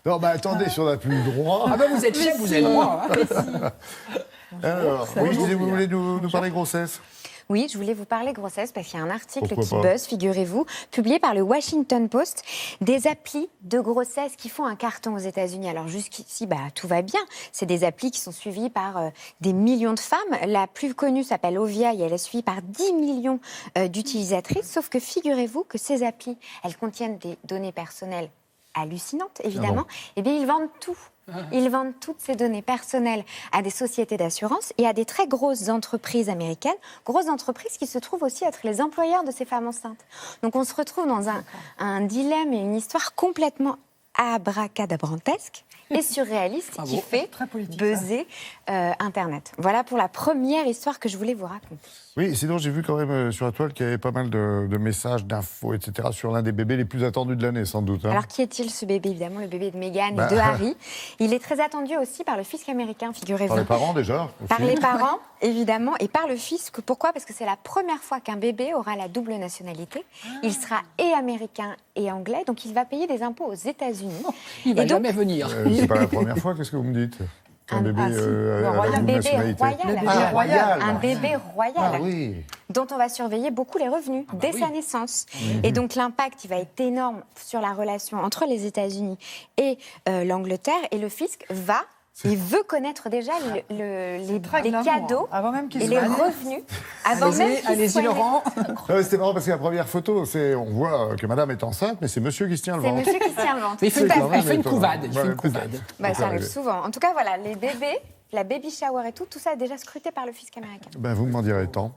Non, mais attendez, si on n'a plus le droit. Ah ben vous êtes chef, vous avez le droit. Hein. Alors, oui, vous voulez nous parler grossesse? Oui, je voulais vous parler grossesse parce qu'il y a un article Pourquoi qui pas buzz, figurez-vous, publié par le Washington Post, des applis de grossesse qui font un carton aux États-Unis. Alors jusqu'ici, tout va bien. C'est des applis qui sont suivies par des millions de femmes. La plus connue s'appelle Ovia et elle est suivie par 10 millions d'utilisatrices. Sauf que figurez-vous que ces applis, elles contiennent des données personnelles hallucinantes, évidemment. Eh bien, ils vendent tout. Ils vendent toutes ces données personnelles à des sociétés d'assurance et à des très grosses entreprises américaines, grosses entreprises qui se trouvent aussi être les employeurs de ces femmes enceintes. Donc on se retrouve dans un dilemme et une histoire complètement abracadabrantesque et surréaliste qui fait buzzer Internet. Voilà pour la première histoire que je voulais vous raconter. Oui, sinon j'ai vu quand même sur la toile qu'il y avait pas mal de messages, d'infos, etc. sur l'un des bébés les plus attendus de l'année, sans doute. Hein. Alors qui est-il ce bébé? Évidemment, le bébé de Meghan et de Harry. Il est très attendu aussi par le fisc américain, figurez-vous. Par les parents déjà aussi. Par les parents, évidemment, et par le fisc. Pourquoi? Parce que c'est la première fois qu'un bébé aura la double nationalité. Il sera et américain et anglais, donc il va payer des impôts aux États-Unis. Il va jamais venir. C'est pas la première fois, qu'est-ce que vous me dites? Un bébé, un bébé royal. Un bébé royal. Ah oui. Dont on va surveiller beaucoup les revenus dès sa naissance. Et donc l'impact, il va être énorme sur la relation entre les États-Unis et l'Angleterre. Et le fisc il veut connaître déjà les cadeaux avant même et les revenus. Allez-y, Laurent. C'était marrant parce que la première photo, on voit que madame est enceinte, mais c'est monsieur qui se tient le C'est ventre. monsieur qui se tient le ventre. Mais il fait une couvade. Il fait une couvade. Ça arrive souvent. En tout cas, voilà, les bébés, la baby shower et tout ça est déjà scruté par le fisc américain. Vous m'en direz tant.